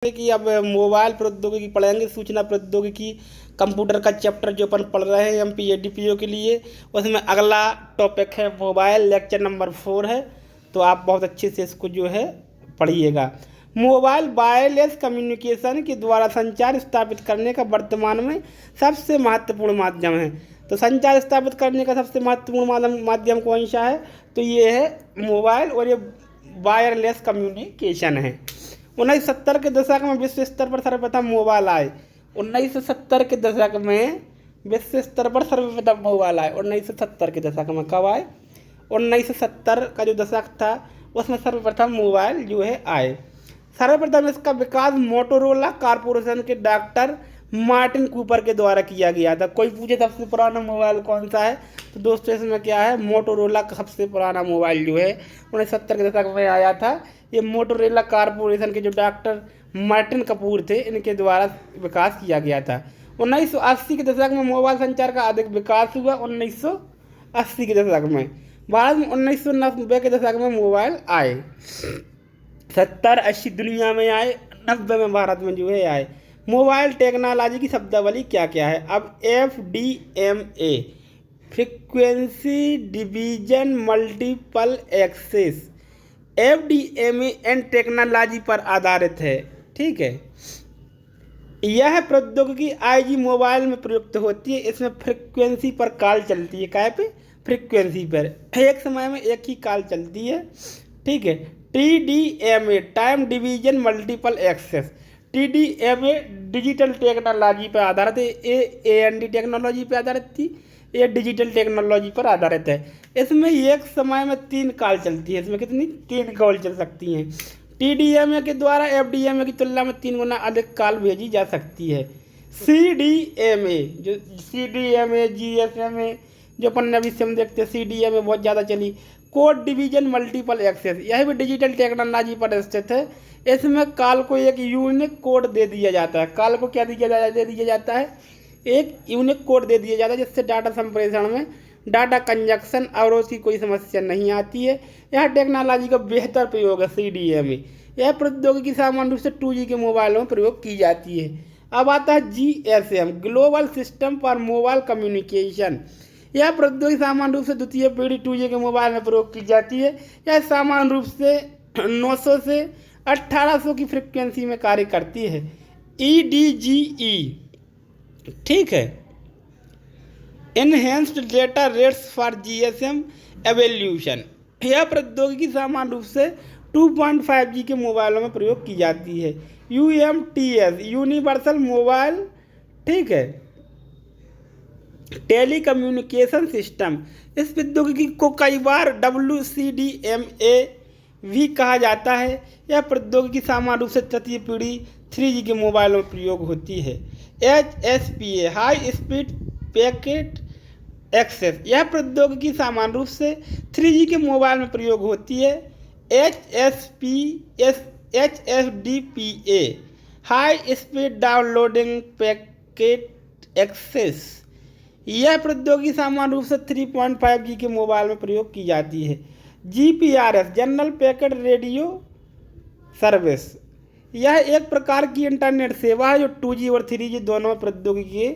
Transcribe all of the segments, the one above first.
कि अब मोबाइल प्रौद्योगिकी पढ़ेंगे, सूचना प्रौद्योगिकी कंप्यूटर का चैप्टर जो अपन पढ़ रहे हैं एमपी एडीपीओ के लिए, उसमें अगला टॉपिक है मोबाइल, लेक्चर नंबर 4 है। तो आप बहुत अच्छे से इसको जो है पढ़िएगा। मोबाइल वायरलेस कम्युनिकेशन के द्वारा संचार स्थापित करने का वर्तमान में सबसे महत्वपूर्ण माध्यम है। तो संचार स्थापित करने का सबसे महत्वपूर्ण माध्यम कौन सा है? तो ये है मोबाइल, और ये वायरलेस कम्युनिकेशन है। 1970 के दशक में विश्व स्तर पर सर्वप्रथम मोबाइल आए। 1970 के दशक में विश्व स्तर पर सर्वप्रथम मोबाइल आए। 1970 के दशक में कब आए? 1970 का जो दशक था उसमें सर्वप्रथम मोबाइल जो है आए। सर्वप्रथम इसका विकास मोटोरोला कॉर्पोरेशन के डॉक्टर मार्टिन कूपर के द्वारा किया गया था। कोई पूछे सबसे पुराना मोबाइल कौन सा है, तो दोस्तों इसमें क्या है, मोटोरोला का सबसे पुराना मोबाइल जो है 1970 के दशक में आया था। ये मोटोरोला कॉर्पोरेशन के जो डॉक्टर मार्टिन कपूर थे, इनके द्वारा विकास किया गया था। 1980 के दशक में मोबाइल संचार का अधिक विकास हुआ। 1980 के दशक में भारत में 1990 के दशक में मोबाइल आए। 70-80 दुनिया में आए, 90 में भारत में जो है आए। मोबाइल टेक्नोलॉजी की शब्दावली क्या क्या है? अब FDMA, frequency division multiple access, FDMA and technology पर आधारित है। ठीक है, यह प्रौद्योगिकी IG मोबाइल में प्रयुक्त होती है। इसमें फ्रीक्वेंसी पर कॉल चलती है। काय पे? फ्रीक्वेंसी पर एक समय में एक ही कॉल चलती है। ठीक है। TDMA, time division multiple access, TDMA digital technology पर आधारित है। AND टेक्नोलॉजी पर आधारित थी, ये डिजिटल टेक्नोलॉजी पर आधारित है। इसमें एक समय में 3 कॉल चलती है। इसमें कितनी? 3 कॉल चल सकती हैं। TDMA के द्वारा FDMA की तुलना में 3 गुना अधिक कॉल भेजी जा सकती है। CDMA, जो CDMA, GSMA जो अपन अभी सिम देखते हैं, CDMA बहुत ज़्यादा चली। कोड डिवीजन मल्टीपल एक्सेस, यह भी डिजिटल टेक्नोलॉजी पर स्थित है। इसमें कॉल को एक यूनिक कोड दे दिया जाता है। कॉल को क्या दे दिया जाता है? एक यूनिक कोड दे दिया जाता है, जिससे डाटा संप्रेषण में डाटा कंजक्शन और उसकी कोई समस्या नहीं आती है। यह टेक्नोलॉजी का बेहतर प्रयोग है। CDMA यह प्रौद्योगिकी सामान्य रूप से 2G के मोबाइलों में प्रयोग की जाती है। अब आता है GSM, global system for mobile communication. यह प्रौद्योगिकी सामान्य रूप से द्वितीय पीढ़ी 2G के मोबाइल में प्रयोग की जाती है। यह सामान्य रूप से 900 से 1800 की फ्रिक्वेंसी में कार्य करती है। EDGE, ठीक है, enhanced data rates for GSM evolution. यह प्रौद्योगिकी सामान्य रूप से 2.5G के मोबाइलों में प्रयोग की जाती है। UMTS, यूनिवर्सल मोबाइल, ठीक है, टेली कम्युनिकेशन सिस्टम। इस प्रौद्योगिकी को कई बार WCDMA भी कहा जाता है। यह प्रौद्योगिकी सामान्य रूप से तृतीय पीढ़ी 3G के मोबाइलों में प्रयोग होती है। HSPA, high speed packet access. यह प्रौद्योगिकी सामान्य रूप से 3G के मोबाइल में प्रयोग होती है। HSDPA, high speed downloading packet access. यह प्रौद्योगिकी सामान्य रूप से 3.5G के मोबाइल में प्रयोग की जाती है। GPRS, general packet radio service. यह एक प्रकार की इंटरनेट सेवा है जो 2G और 3G दोनों प्रौद्योगिकी के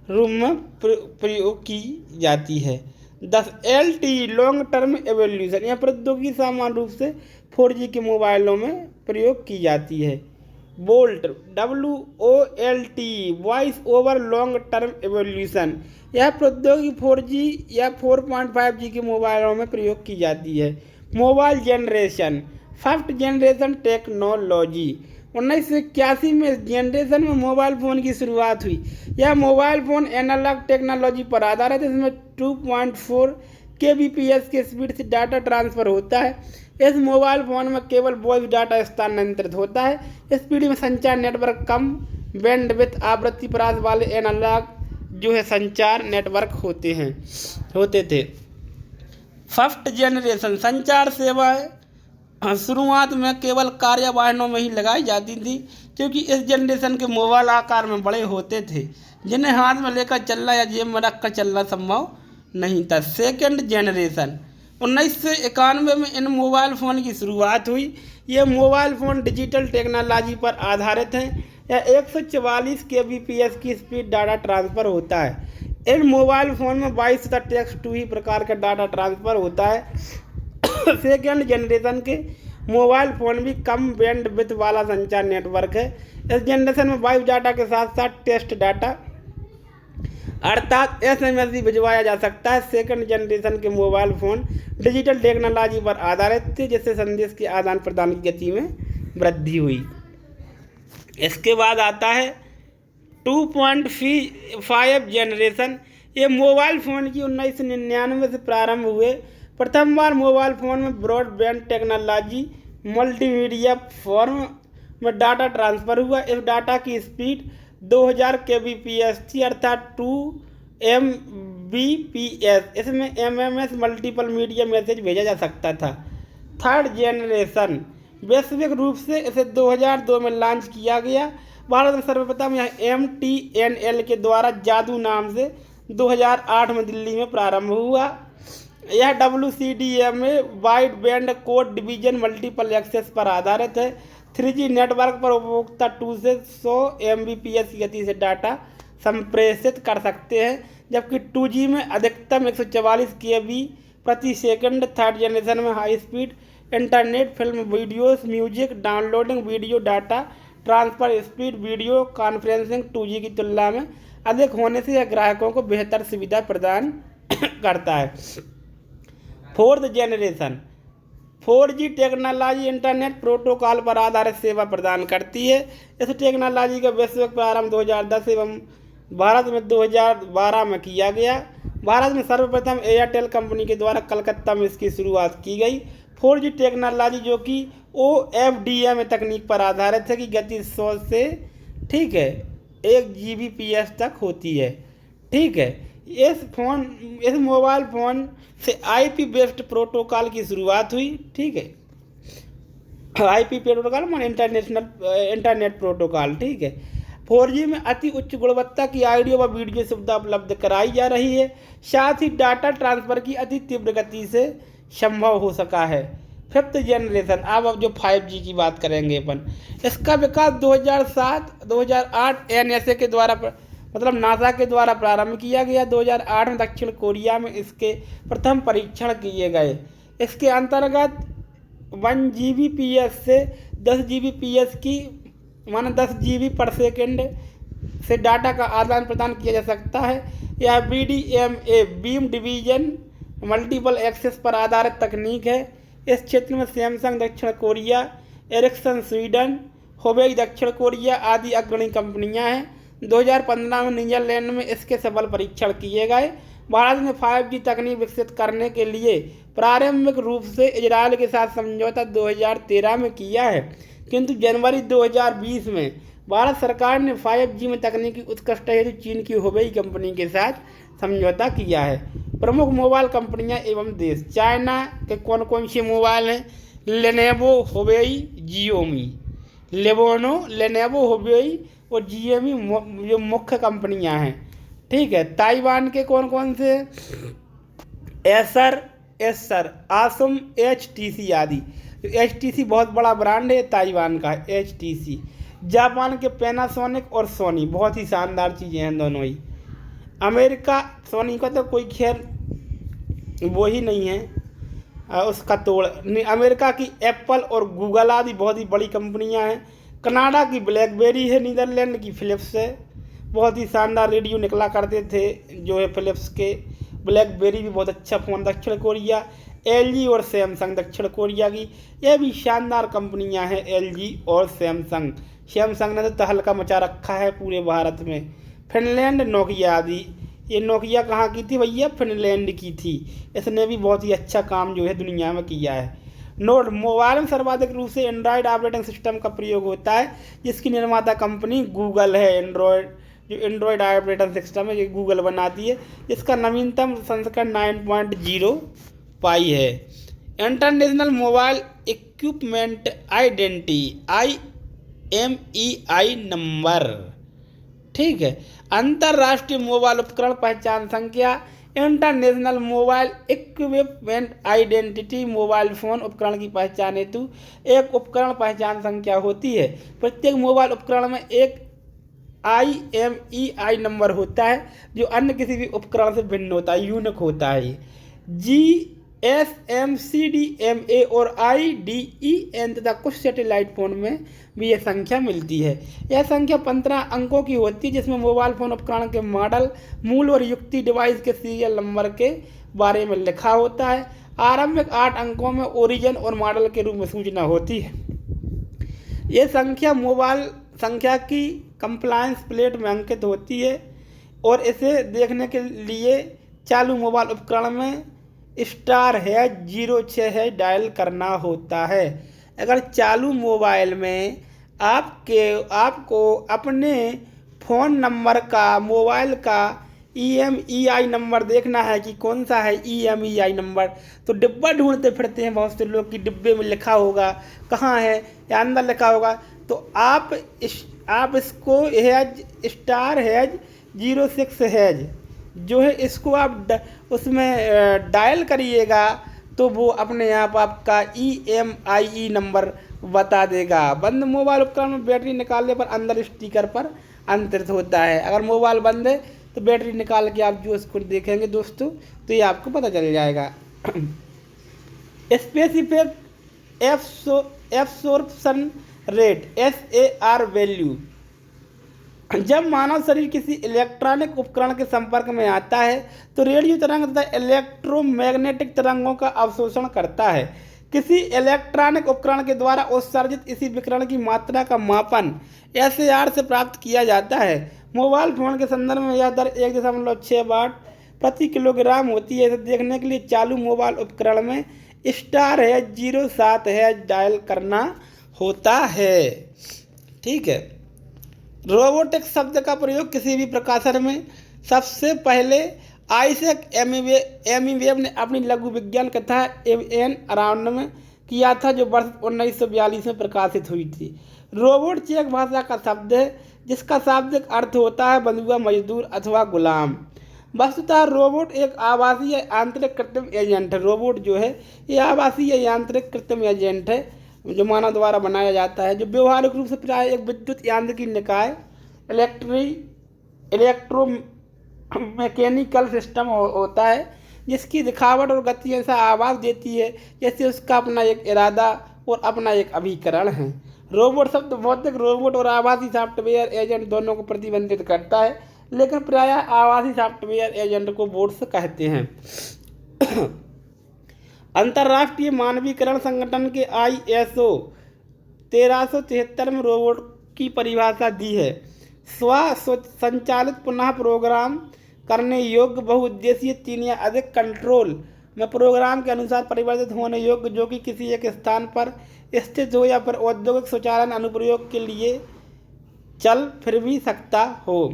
रूप में प्रयोग की जाती है। 10 LTE, लॉन्ग टर्म एवोल्यूशन। यह प्रौद्योगिकी सामान्य रूप से 4G के मोबाइलों में प्रयोग की जाती है। Volt, WOLT, voice over long term evolution. यह प्रौद्योगिकी 4G या 4.5G के मोबाइलों में प्रयोग की जाती है। Mobile generation, first generation technology. 1981 में इस जनरेशन में मोबाइल फ़ोन की शुरुआत हुई। यह मोबाइल फ़ोन एनालॉग टेक्नोलॉजी पर आधारित है। इसमें 2.4 kbps के स्पीड से डाटा ट्रांसफ़र होता है। इस मोबाइल फ़ोन में केवल वॉइस डाटा स्थानांतरित होता है। इस पीढ़ी में संचार नेटवर्क कम बैंडविड्थ आवृत्ति प्राप्त वाले एनालॉग जो है संचार नेटवर्क होते थे। फर्स्ट जनरेशन संचार सेवाएं शुरुआत में केवल कार्यवाहनों में ही लगाई जाती थी, क्योंकि इस जनरेशन के मोबाइल आकार में बड़े होते थे, जिन्हें हाथ में लेकर चलना या जेब में रख कर चलना संभव नहीं था। सेकेंड जनरेशन 1991 में इन मोबाइल फ़ोन की शुरुआत हुई। ये मोबाइल फ़ोन डिजिटल टेक्नोलॉजी पर आधारित हैं। यह 144 kbps की स्पीड डाटा ट्रांसफ़र होता है। इन मोबाइल फ़ोन में 22 तथा टेक्स्ट टू ही प्रकार का डाटा ट्रांसफ़र होता है। सेकेंड जनरेशन के मोबाइल फ़ोन भी कम बैंडविड्थ वाला संचार नेटवर्क है। इस जनरेशन में वॉइस डाटा के साथ साथ टेक्स्ट डाटा अर्थात SMS भी भिजवाया जा सकता है। सेकंड जनरेशन के मोबाइल फ़ोन डिजिटल टेक्नोलॉजी पर आधारित थे, जिससे संदेश के आदान प्रदान की गति में वृद्धि हुई। इसके बाद आता है 2.5 जनरेशन। ये मोबाइल फ़ोन की 1999 से प्रारंभ हुए। प्रथम बार मोबाइल फ़ोन में ब्रॉडबैंड टेक्नोलॉजी मल्टीमीडिया फॉर्म में डाटा ट्रांसफ़र हुआ। इस डाटा की स्पीड 2000 kbps थी, अर्थात 2 Mbps। इसमें MMS मल्टीपल मीडिया मैसेज भेजा जा सकता था। थर्ड जनरेशन वैश्विक रूप से इसे 2002 में लॉन्च किया गया। भारत में सर्वप्रथम यह MTNL के द्वारा जादू नाम से 2008 में दिल्ली में प्रारंभ हुआ। यह WCDMA wide band code division multiple access पर आधारित है। 3G नेटवर्क पर उपभोक्ता 2 से 100 Mbps की गति से डाटा संप्रेषित कर सकते हैं, जबकि 2G में अधिकतम 144 kb प्रति सेकंड। थर्ड जनरेशन में high speed internet, film, videos, music downloading, video data transfer speed, video conferencing 2G की तुलना में अधिक होने से यह ग्राहकों को बेहतर सुविधा प्रदान करता है। Fourth generation 4G technology internet protocol पर आधारित सेवा प्रदान करती है। इस टेक्नोलॉजी का वैश्विक प्रारंभ 2010 एवं भारत में 2012 में किया गया। भारत में सर्वप्रथम एयरटेल कंपनी के द्वारा कलकत्ता में इसकी शुरुआत की गई। 4G टेक्नोलॉजी जो कि OFDM तकनीक पर आधारित है, की गति 100 से 1 Gbps तक होती है। इस मोबाइल फ़ोन से IP बेस्ड प्रोटोकॉल की शुरुआत हुई। IP प्रोटोकॉल मान इंटरनेट प्रोटोकॉल। 4G में अति उच्च गुणवत्ता की ऑडियो व वीडियो सुविधा उपलब्ध कराई जा रही है। साथ ही डाटा ट्रांसफ़र की अति तीव्र गति से संभव हो सका है। फिफ्थ जनरेशन अब जो 5G की बात करेंगे अपन, इसका विकास 2007-2008 NSA के द्वारा नासा के द्वारा प्रारंभ किया गया। 2008 में दक्षिण कोरिया में इसके प्रथम परीक्षण किए गए। इसके अंतर्गत 1 Gbps से 10 Gbps की 10 GB पर सेकेंड से डाटा का आदान प्रदान किया जा सकता है। यह BDMA beam division multiple access पर आधारित तकनीक है। इस क्षेत्र में सैमसंग दक्षिण कोरिया, एरिक्सन स्वीडन, हुवेई दक्षिण कोरिया आदि अग्रणी कंपनियां हैं। 2015 में नीदरलैंड में इसके सफल परीक्षण किए गए। भारत में 5G तकनीक विकसित करने के लिए प्रारंभिक रूप से इजराइल के साथ समझौता 2013 में किया है, किंतु जनवरी 2020 में भारत सरकार ने 5G में तकनीकी उत्कृष्टता हेतु चीन की हुवेई कंपनी के साथ समझौता किया है। प्रमुख मोबाइल कंपनियां एवं देश चाइना के कौन कौन से मोबाइल हैं? Lenovo, Huawei, Xiaomi. Lenovo, Huawei और जियोमी जो मुख्य कंपनियां हैं। ताइवान के कौन कौन से? एसर, आसुम, HTC आदि। HTC बहुत बड़ा ब्रांड है, ताइवान का HTC। जापान के पैनासोनिक और सोनी, बहुत ही शानदार चीज़ें हैं दोनों ही। अमेरिका, सोनी का तो कोई खैर वो ही नहीं है, उसका तोड़। अमेरिका की एप्पल और गूगल आदि बहुत ही बड़ी कंपनियां हैं। कनाडा की ब्लैकबेरी है। नीदरलैंड की फिलिप्स है, बहुत ही शानदार रेडियो निकला करते थे जो है फिलिप्स के। ब्लैकबेरी भी बहुत अच्छा फ़ोन। दक्षिण कोरिया LG और सैमसंग दक्षिण कोरिया की, यह भी शानदार कंपनियां हैं LG और सैमसंग। सैमसंग ने तो तहलका मचा रखा है पूरे भारत में। फिनलैंड, नोकिया आदि। ये नोकिया कहाँ की थी भैया? फिनलैंड की थी। इसने भी बहुत ही अच्छा काम जो है दुनिया में किया है। नोट, मोबाइल में सर्वाधिक रूप से एंड्रॉयड ऑपरेटिंग सिस्टम का प्रयोग होता है, जिसकी निर्माता कंपनी गूगल है। एंड्रॉयड ऑपरेटिंग सिस्टम है, ये गूगल बनाती है। इसका नवीनतम संस्करण 9.0 पाई है। International mobile equipment identity IMEI number. अंतर्राष्ट्रीय मोबाइल उपकरण पहचान संख्या international mobile equipment identity mobile phone उपकरण की पहचान हेतु एक उपकरण पहचान संख्या होती है। प्रत्येक मोबाइल उपकरण में एक IMEI नंबर होता है जो अन्य किसी भी उपकरण से भिन्न होता है, यूनिक होता है। GSM, CDMA और IDEN तथा कुछ सैटेलाइट फ़ोन में भी यह संख्या मिलती है। यह संख्या 15 अंकों की होती है जिसमें मोबाइल फ़ोन उपकरण के मॉडल, मूल और युक्ति, डिवाइस के सीरियल नंबर के बारे में लिखा होता है। आरंभिक 8 अंकों में ओरिजिन और मॉडल के रूप में सूचना होती है। ये संख्या मोबाइल संख्या की कंप्लायंस प्लेट में अंकित होती है और इसे देखने के लिए चालू मोबाइल उपकरण में *#06# डायल करना होता है। अगर चालू मोबाइल में आपको अपने फ़ोन नंबर का, मोबाइल का EMEI नंबर देखना है कि कौन सा है EMEI नंबर, तो डिब्बा ढूंढते फिरते हैं बहुत से लोग कि डिब्बे में लिखा होगा, कहाँ है या अंदर लिखा होगा। तो आप इसको *#06# जो है इसको आप उसमें डायल करिएगा तो वो अपने आप आपका EMEI नंबर बता देगा। बंद मोबाइल उपकरण में बैटरी निकालने पर अंदर स्टिकर पर अंतरित होता है। अगर मोबाइल बंद है तो बैटरी निकाल के आप जो इसको देखेंगे दोस्तों तो ये आपको पता चल जाएगा। Specific absorption rate SAR value. जब मानव शरीर किसी इलेक्ट्रॉनिक उपकरण के संपर्क में आता है तो रेडियो तरंग तथा इलेक्ट्रोमैग्नेटिक तरंगों का अवशोषण करता है। किसी इलेक्ट्रॉनिक उपकरण के द्वारा उत्सर्जित इसी विकिरण की मात्रा का मापन SAR से प्राप्त किया जाता है। मोबाइल फोन के संदर्भ में यह दर 1.6 वाट प्रति किलोग्राम होती है। इसे देखने के लिए चालू मोबाइल उपकरण में *07# डायल करना होता है। ठीक है। रोबोटिक शब्द का प्रयोग किसी भी प्रकाशन में सबसे पहले आइजैक एमिवेब ने अपनी लघु विज्ञान कथा एन अराउंड में किया था जो वर्ष 1942 में प्रकाशित हुई थी। रोबोट चेक भाषा का शब्द है जिसका शाब्दिक अर्थ होता है बंधुआ, मजदूर अथवा गुलाम। वस्तुतः रोबोट एक आभासी यांत्रिक कृत्रिम एजेंट है। रोबोट जो है ये आभासी यांत्रिक कृत्रिम एजेंट है जो मानव द्वारा बनाया जाता है, जो व्यवहारिक रूप से प्राय एक विद्युत यांत्रिकी निकाय इलेक्ट्रोमैकेनिकल सिस्टम होता है जिसकी दिखावट और गति ऐसा आवाज़ देती है जैसे उसका अपना एक इरादा और अपना एक अभिकरण है। रोबोट शब्द भौतिक रोबोट और आभासी सॉफ्टवेयर एजेंट दोनों को प्रतिबंधित करता है, लेकिन प्रायः आभासी सॉफ्टवेयर एजेंट को बोट्स कहते हैं। अंतर्राष्ट्रीय मानवीकरण संगठन के ISO 1373 में रोबोट की परिभाषा दी है। संचालित पुनः प्रोग्राम करने योग्य बहुउद्देशीय 3 या अधिक कंट्रोल में प्रोग्राम के अनुसार परिवर्तित होने योग्य जो कि किसी एक स्थान पर स्थित हो या फिर औद्योगिक स्वचालन अनुप्रयोग के लिए चल फिर भी सकता हो।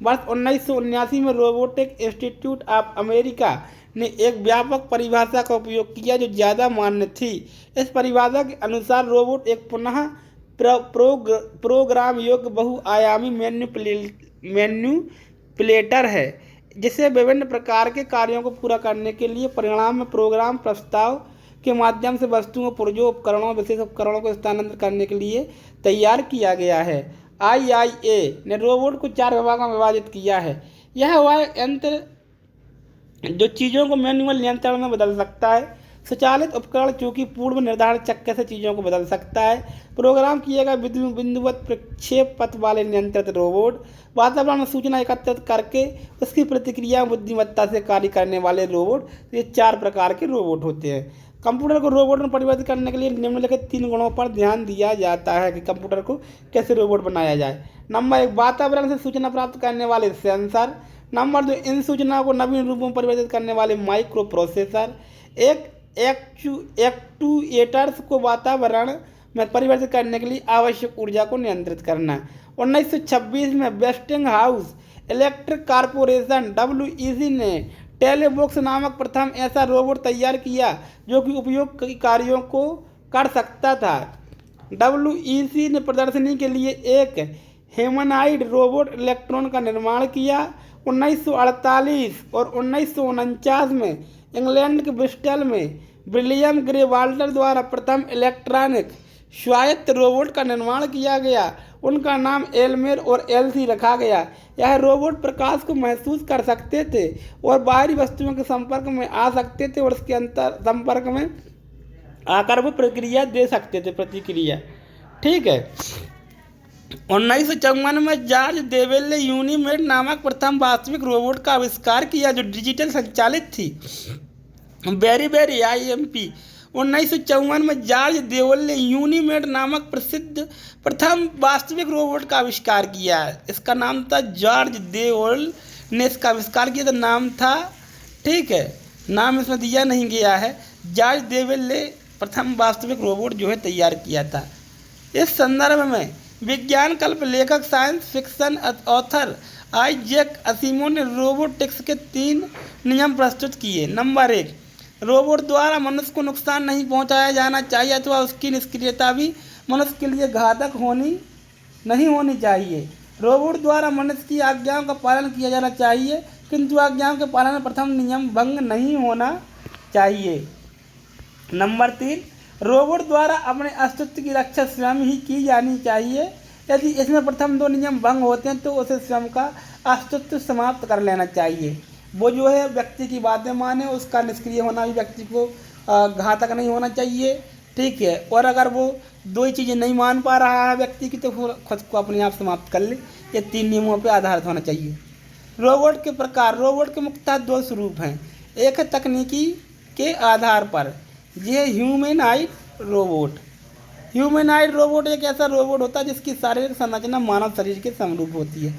वर्ष 1979 में रोबोटिक इंस्टीट्यूट ऑफ अमेरिका ने एक व्यापक परिभाषा का उपयोग किया जो ज़्यादा मान्य थी। इस परिभाषा के अनुसार रोबोट एक पुनः प्रोग्राम योग्य बहुआयामी मैन्युपुलेटर है जिसे विभिन्न प्रकार के कार्यों को पूरा करने के लिए परिणाम में प्रोग्राम प्रस्ताव के माध्यम से वस्तुओं, पुर्जों, उपकरणों, विशेष उपकरणों को स्थानांतरित करने के लिए तैयार किया गया है। IIA ने रोबोट को 4 विभागों में विभाजित किया है। यह वह यंत्र जो चीज़ों को मैनुअल नियंत्रण में बदल सकता है। स्वचालित उपकरण चूँकि पूर्व निर्धारित चक्कर से चीज़ों को बदल सकता है। प्रोग्राम किए गए बिंदुवत प्रक्षेप पथ वाले नियंत्रित रोबोट। वातावरण में सूचना एकत्रित करके उसकी प्रतिक्रिया बुद्धिमत्ता से कार्य करने वाले रोबोट। ये 4 प्रकार के रोबोट होते हैं। कंप्यूटर को रोबोट में परिवर्तित करने के लिए निम्नलिखित 3 गुणों पर ध्यान दिया जाता है कि कंप्यूटर को कैसे रोबोट बनाया जाए। नंबर 1, वातावरण से सूचना प्राप्त करने वाले सेंसर। नंबर 2, इन सूचनाओं को नवीन रूपों में परिवर्तित करने वाले माइक्रो प्रोसेसर। एक्चुएटर्स को वातावरण में परिवर्तित करने के लिए आवश्यक ऊर्जा को नियंत्रित करना। 1926 में वेस्टिंगहाउस इलेक्ट्रिक कॉरपोरेशन WEC ने टेलीबॉक्स नामक प्रथम ऐसा रोबोट तैयार किया जो कि उपयोग कार्यों को कर सकता था। WEC ने प्रदर्शनी के लिए एक ह्यूमनॉइड रोबोट इलेक्ट्रॉन का निर्माण किया। 1948 और 1949 में इंग्लैंड के ब्रिस्टल में विलियम ग्रे वाल्टर द्वारा प्रथम इलेक्ट्रॉनिक स्वायत्त रोबोट का निर्माण किया गया। उनका नाम एल्मेर और एलसी रखा गया। यह रोबोट प्रकाश को महसूस कर सकते थे और बाहरी वस्तुओं के संपर्क में आ सकते थे और उसके अंतर संपर्क में आकर वो प्रतिक्रिया दे सकते थे, प्रतिक्रिया। ठीक है। 1954 में जॉर्ज देवेल ने यूनिमेड नामक प्रथम वास्तविक रोबोट का आविष्कार किया जो डिजिटल संचालित थी। बेरी IMP 1954 में जॉर्ज देवल ने यूनिमेड नामक प्रसिद्ध प्रथम वास्तविक रोबोट का आविष्कार किया। इसका नाम था जॉर्ज देवल ने इसका आविष्कार किया, तो नाम था, ठीक है, नाम इसमें दिया नहीं गया है। जॉर्ज देवल ने प्रथम वास्तविक रोबोट जो है तैयार किया था। इस संदर्भ में विज्ञान कल्प लेखक साइंस फिक्शन ऑथर आइजैक असीमो ने रोबोटिक्स के 3 नियम प्रस्तुत किए। नंबर 1, रोबोट द्वारा मनुष्य को नुकसान नहीं पहुंचाया जाना चाहिए अथवा उसकी निष्क्रियता भी मनुष्य के लिए घातक नहीं होनी चाहिए। रोबोट द्वारा मनुष्य की आज्ञाओं का पालन किया जाना चाहिए, किंतु आज्ञाओं के पालन में प्रथम नियम भंग नहीं होना चाहिए। नंबर 3, रोबोट द्वारा अपने अस्तित्व की रक्षा स्वयं ही की जानी चाहिए। यदि इसमें प्रथम 2 नियम भंग होते हैं तो उसे स्वयं का अस्तित्व समाप्त कर लेना चाहिए। वो जो है व्यक्ति की बातें माने, उसका निष्क्रिय होना भी व्यक्ति को घातक नहीं होना चाहिए। ठीक है। और अगर वो 2 ही चीज़ें नहीं मान पा रहा है व्यक्ति की, तो खुद को अपने आप समाप्त कर ले। ये 3 नियमों पर आधारित होना चाहिए। रोबोट के प्रकार। रोबोट के मुख्यतः 2 स्वरूप हैं। एक है तकनीकी के आधार पर, ये ह्यूमैनॉइड रोबोट। ह्यूमैनॉइड रोबोट एक ऐसा रोबोट होता है जिसकी शारीरिक संरचना मानव शरीर के समरूप होती है।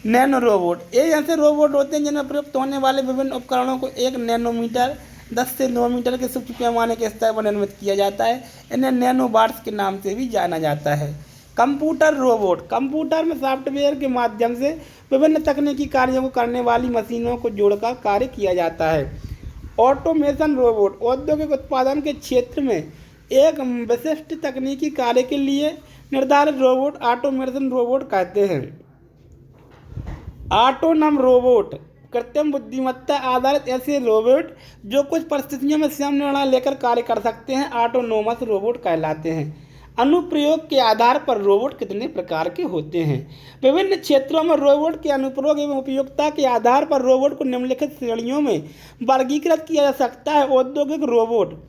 नैनो रोबोट, ये ऐसे रोबोट होते हैं जिनमें प्रयुक्त होने वाले विभिन्न उपकरणों को 1 नैनोमीटर 10 से 9 मीटर के सूक्ष्म पैमाने के स्तर पर निर्मित किया जाता है। इन्हें नैनोबॉट्स के नाम से भी जाना जाता है। कंप्यूटर रोबोट, कंप्यूटर में सॉफ्टवेयर के माध्यम से विभिन्न तकनीकी कार्यों को करने वाली मशीनों को जोड़कर कार्य किया जाता है। ऑटोमेशन रोबोट, औद्योगिक उत्पादन के क्षेत्र में एक विशिष्ट तकनीकी कार्य के लिए निर्धारित रोबोट ऑटोमेशन रोबोट कहते हैं। ऑटोनम रोबोट, कृत्रिम बुद्धिमत्ता आधारित ऐसे रोबोट जो कुछ परिस्थितियों में स्वयं निर्णय लेकर कार्य कर सकते हैं, ऑटोनोमस रोबोट कहलाते हैं। अनुप्रयोग के आधार पर रोबोट कितने प्रकार के होते हैं। विभिन्न क्षेत्रों में रोबोट के अनुप्रयोग एवं उपयोगिता के आधार पर रोबोट को निम्नलिखित श्रेणियों में वर्गीकृत किया जा सकता है। औद्योगिक रोबोट,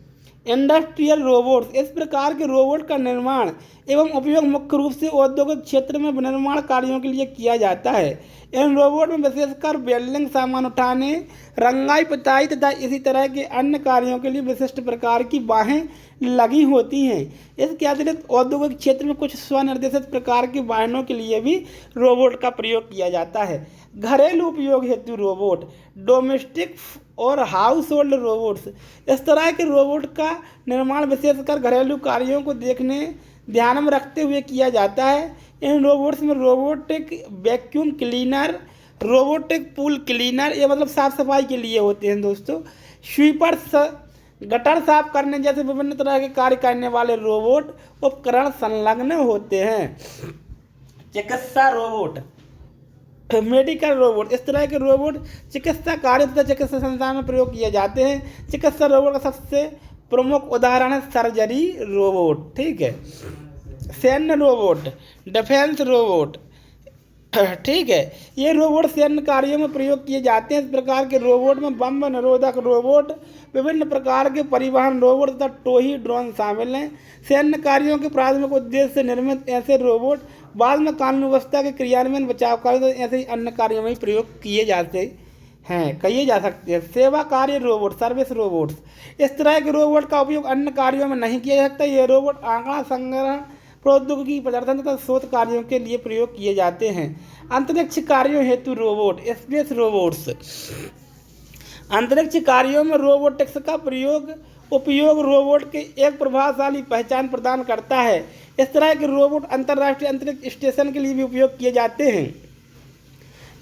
इंडस्ट्रियल रोबोट्स, इस प्रकार के रोबोट का निर्माण एवं उपयोग मुख्य रूप से औद्योगिक क्षेत्र में विनिर्माण कार्यों के लिए किया जाता है। इन रोबोट में विशेषकर वेल्डिंग, सामान उठाने, रंगाई पुताई तथा इसी तरह के अन्य कार्यों के लिए विशिष्ट प्रकार की बाहें लगी होती हैं। इसके अतिरिक्त औद्योगिक क्षेत्र में कुछ स्वनिर्देशित प्रकार के वाहनों के लिए भी रोबोट का प्रयोग किया जाता है। घरेलू उपयोग हेतु रोबोट, डोमेस्टिक और हाउस होल्ड रोबोट्स, इस तरह के रोबोट का निर्माण विशेषकर घरेलू कार्यों को ध्यान में रखते हुए किया जाता है। इन रोबोट्स में robotic vacuum cleaner, robotic pool cleaner, ये मतलब साफ सफाई के लिए होते हैं दोस्तों। स्वीपर्स, गटर साफ करने जैसे विभिन्न तरह के कार्य करने वाले रोबोट उपकरण संलग्न होते हैं। चिकित्सा रोबोट, मेडिकल रोबोट, इस तरह के रोबोट चिकित्सा कार्य तथा चिकित्सा संस्थान में प्रयोग किए जाते हैं। चिकित्सा रोबोट का सबसे प्रमुख उदाहरण है सर्जरी रोबोट। ठीक है। सैन्य रोबोट, डिफेंस रोबोट, ठीक है, ये रोबोट सैन्य कार्यों में प्रयोग किए जाते हैं। इस प्रकार के रोबोट में बम निरोधक रोबोट, विभिन्न प्रकार के परिवहन रोबोट तथा टोही ड्रोन शामिल हैं। सैन्य कार्यों के प्राथमिक उद्देश्य से निर्मित ऐसे रोबोट बाद में कानून व्यवस्था के क्रियान्वयन, बचाव कार्य तो ऐसे ही अन्य कार्यों में प्रयोग किए जा सकते हैं। सेवा कार्य रोबोट, सर्विस रोबोट्स, इस तरह के रोबोट का उपयोग अन्य कार्यों में नहीं किया जा सकता। ये रोबोट आंकड़ा संग्रहण, प्रौद्योगिकी प्रदर्शन तथा शोध कार्यों के लिए प्रयोग किए जाते हैं। अंतरिक्ष कार्यों हेतु रोबोट, स्पेस रोबोट्स, अंतरिक्ष कार्यों में रोबोटिक्स का उपयोग रोबोट के एक प्रभावशाली पहचान प्रदान करता है। इस तरह के रोबोट अंतर्राष्ट्रीय अंतरिक्ष स्टेशन के लिए भी उपयोग किए जाते हैं।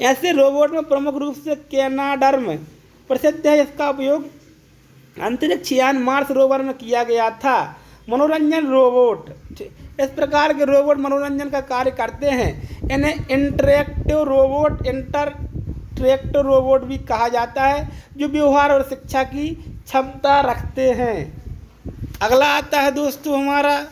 ऐसे रोबोट में प्रमुख रूप से कैनाडर्म प्रसिद्ध है। इसका उपयोग अंतरिक्ष यान मार्स रोवर में किया गया था। मनोरंजन रोबोट, इस प्रकार के रोबोट मनोरंजन का कार्य करते हैं। इन्हें इंटरैक्टिव रोबोट, इंटरेक्टिव रोबोट भी कहा जाता है, जो व्यवहार और शिक्षा की क्षमता रखते हैं। अगला आता है दोस्तों हमारा,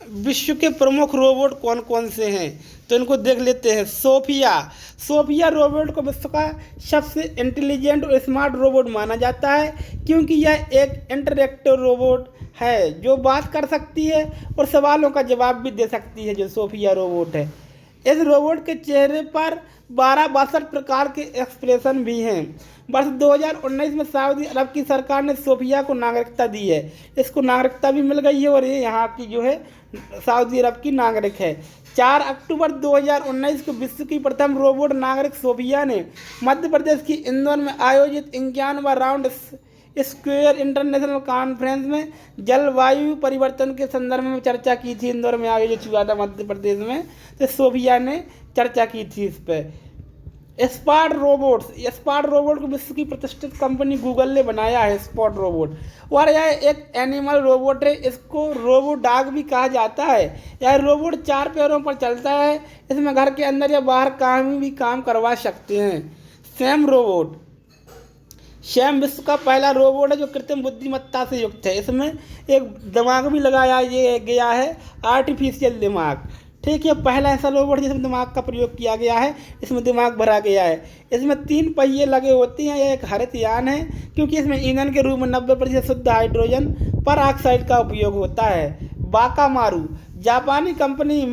विश्व के प्रमुख रोबोट कौन कौन से हैं, तो इनको देख लेते हैं। सोफिया रोबोट को विश्व का सबसे इंटेलिजेंट और स्मार्ट रोबोट माना जाता है, क्योंकि यह एक इंटरेक्टिव रोबोट है जो बात कर सकती है और सवालों का जवाब भी दे सकती है, जो सोफिया रोबोट है। इस रोबोट के चेहरे पर 62 प्रकार के एक्सप्रेशन भी हैं। वर्ष 2019 में सऊदी अरब की सरकार ने सोफिया को नागरिकता दी है। इसको नागरिकता भी मिल गई है और ये यहाँ की जो है सऊदी अरब की नागरिक है। 4 अक्टूबर 2019 को विश्व की प्रथम रोबोट नागरिक सोफिया ने मध्य प्रदेश की इंदौर में आयोजित 51वां राउंड स्क्वायर इंटरनेशनल कॉन्फ्रेंस में जलवायु परिवर्तन के संदर्भ में चर्चा की थी। इंदौर में आयोजित हुआ था मध्य प्रदेश में, तो सोफिया ने चर्चा की थी इस पर। स्मार्ट रोबोट को विश्व की प्रतिष्ठित कंपनी गूगल ने बनाया है। स्पॉट रोबोट, और यह एक एनिमल रोबोट है। इसको रोबो डॉग भी कहा जाता है। यह रोबोट 4 पैरों पर चलता है। इसमें घर के अंदर या बाहर कहीं भी काम करवा सकते हैं। सैम विश्व का पहला रोबोट है जो कृत्रिम बुद्धिमत्ता से युक्त है। इसमें एक दिमाग भी लगाया गया है, आर्टिफिशियल दिमाग। ठीक है, पहला ऐसा रोबोट जिसमें दिमाग का प्रयोग किया गया है, इसमें दिमाग भरा गया है। इसमें 3 पहिए लगे होते हैं। यह एक हरित यान है, क्योंकि इसमें ईंधन के रूप में 90% शुद्ध हाइड्रोजन पर ऑक्साइड का उपयोग होता है। बाकामारू, जापानी कंपनी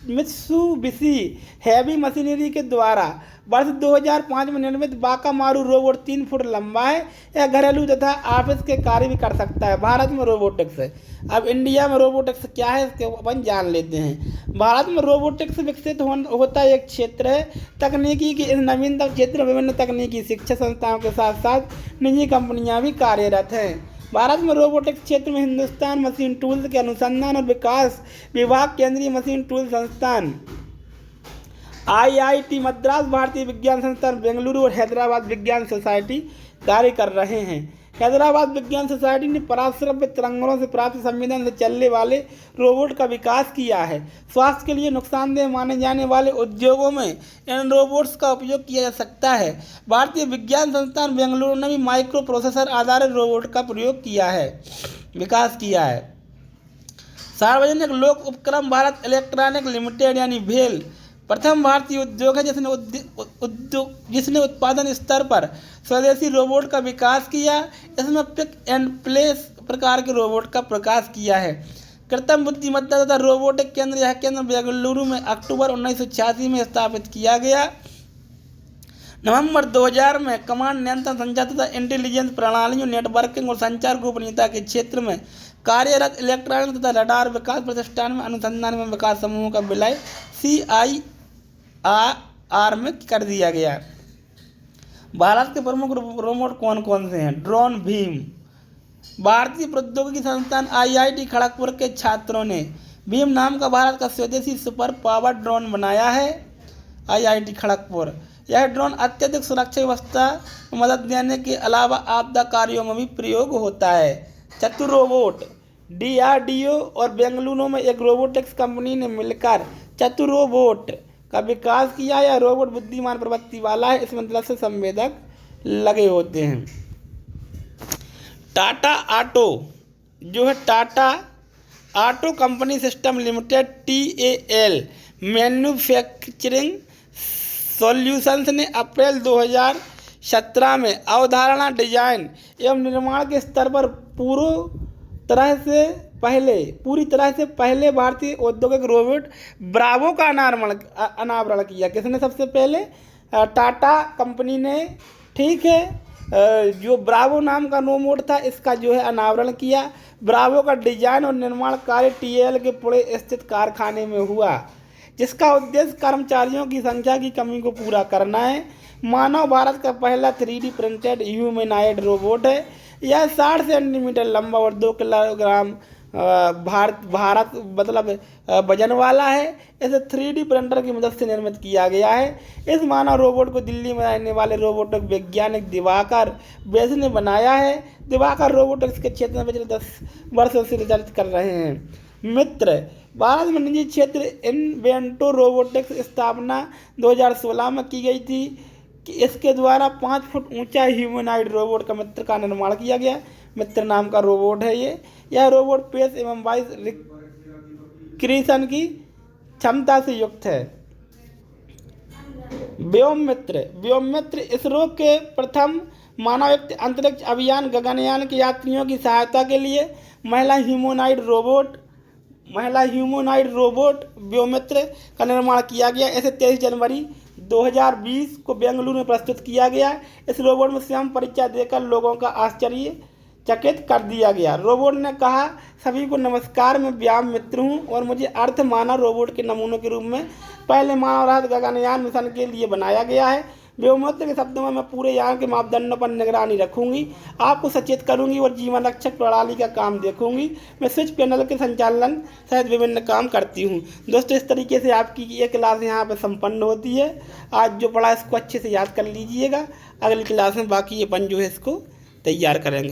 मित्सुबिशी हैवी मशीनरी के द्वारा वर्ष 2005 में निर्मित बाकामारू रोबोट 3 फुट लंबा है। यह घरेलू तथा ऑफिस के कार्य भी कर सकता है। भारत में रोबोटिक्स है। अब इंडिया में रोबोटिक्स क्या है इसके अपन जान लेते हैं। भारत में रोबोटिक्स विकसित होता एक क्षेत्र है। तकनीकी की इस नवीनतम क्षेत्र में विभिन्न तकनीकी शिक्षा संस्थाओं के साथ साथ निजी कंपनियां भी कार्यरत हैं। भारत में रोबोटिक्स क्षेत्र में हिंदुस्तान मशीन टूल्स के अनुसंधान और विकास विभाग, केंद्रीय मशीन टूल संस्थान, IIT मद्रास, भारतीय विज्ञान संस्थान बेंगलुरु और हैदराबाद विज्ञान सोसाइटी कार्य कर रहे हैं। हैदराबाद विज्ञान सोसाइटी ने पराश्रव्य तरंगों से प्राप्त संवेदन से चलने वाले रोबोट का विकास किया है। स्वास्थ्य के लिए नुकसानदेह माने जाने वाले उद्योगों में इन रोबोट्स का उपयोग किया जा सकता है। भारतीय विज्ञान संस्थान बेंगलुरु ने भी माइक्रो प्रोसेसर आधारित रोबोट का विकास किया है। सार्वजनिक लोक उपक्रम भारत इलेक्ट्रॉनिक लिमिटेड यानी भेल प्रथम भारतीय उद्योग है जिसने उत्पादन स्तर पर स्वदेशी रोबोट का विकास किया। इसमें पिक एंड प्लेस प्रकार के रोबोट का प्रकाश किया है। कृत्रिम बुद्धिमत्ता तथा रोबोटिक केंद्र, यह केंद्र बेंगलुरु में अक्टूबर 1986 में स्थापित किया गया। नवंबर 2000 में कमांड, नियंत्रण, संचार तथा इंटेलिजेंस प्रणालियों, नेटवर्किंग और संचार गोपनीयता के क्षेत्र में कार्यरत इलेक्ट्रॉनिक तथा रडार विकास प्रतिष्ठान में अनुसंधान में विकास समूह का विलय CIR में कर दिया गया। भारत के प्रमुख रोबोट कौन कौन से हैं? ड्रोन भीम, भारतीय प्रौद्योगिकी संस्थान IIT खड़गपुर के छात्रों ने भीम नाम का भारत का स्वदेशी सुपर पावर ड्रोन बनाया है। IIT खड़गपुर, यह ड्रोन अत्यधिक सुरक्षा व्यवस्था में मदद देने के अलावा आपदा कार्यों में भी प्रयोग होता है। चतुर रोबोट, DRDO और बेंगलुरु में एक रोबोटिक्स कंपनी ने मिलकर चतुर रोबोट का विकास किया। यह रोबोट बुद्धिमान प्रवृत्ति वाला है। इसमें दृश्य संवेदक लगे होते हैं। टाटा ऑटो, जो है Tata auto company system limited TAL manufacturing solutions ने अप्रैल 2017 में अवधारणा, डिजाइन एवं निर्माण के स्तर पर पूरी तरह से पहले भारतीय औद्योगिक रोबोट ब्रावो का अनावरण किया। किसने सबसे पहले? टाटा कंपनी ने। ठीक है, जो ब्रावो नाम का रोबोट था, इसका जो है अनावरण किया। ब्रावो का डिजाइन और निर्माण कार्य TL के पुणे स्थित कारखाने में हुआ, जिसका उद्देश्य कर्मचारियों की संख्या की कमी को पूरा करना है। मानव भारत का पहला 3D प्रिंटेड ह्यूमनॉइड रोबोट है। यह 60 सेंटीमीटर लंबा और 2 किलोग्राम वजन वाला है। इसे 3D प्रिंटर की मदद से निर्मित किया गया है। इस मानव रोबोट को दिल्ली में रहने वाले रोबोटिक वैज्ञानिक दिवाकर बैस ने बनाया है। दिवाकर रोबोटिक्स के क्षेत्र में पिछले 10 वर्षों से रिसर्च कर रहे हैं। मित्र, भारत में निजी क्षेत्र इन्वेंटो रोबोटिक्स स्थापना 2016 में की गई थी। कि इसके द्वारा 5 फुट ऊंचा ह्यूमनॉइड रोबोट का मित्र का निर्माण किया गया। मित्र नाम का रोबोट है ये। यह रोबोट पेस एवं वॉइस रिकग्निशन की क्षमता से युक्त है। व्योममित्र इसरो के प्रथम मानवयुक्त अंतरिक्ष अभियान गगनयान के यात्रियों की सहायता के लिए महिला ह्यूमनॉइड रोबोट व्योममित्र का निर्माण किया गया। इसे 23 जनवरी 2020 को बेंगलुरु में प्रस्तुत किया गया। इस रोबोट में स्वयं परिचय देकर लोगों का आश्चर्यचकित कर दिया गया। रोबोट ने कहा, सभी को नमस्कार, मैं व्योममित्र हूँ और मुझे अर्थ मानव रोबोट के नमूनों के रूप में पहले मानव रहित गगनयान मिशन के लिए बनाया गया है। व्योममित्र के शब्दों में, मैं पूरे यान के मापदंडों पर निगरानी रखूंगी, आपको सचेत करूंगी और जीवन रक्षक प्रणाली का काम देखूंगी। मैं स्विच पैनल के संचालन सहित विभिन्न काम करती हूं। दोस्तों, इस तरीके से आपकी ये क्लास यहाँ पर संपन्न होती है। आज जो पढ़ा इसको अच्छे से याद कर लीजिएगा। अगली क्लास में बाकी ये अपन जो है इसको तैयार करेंगे।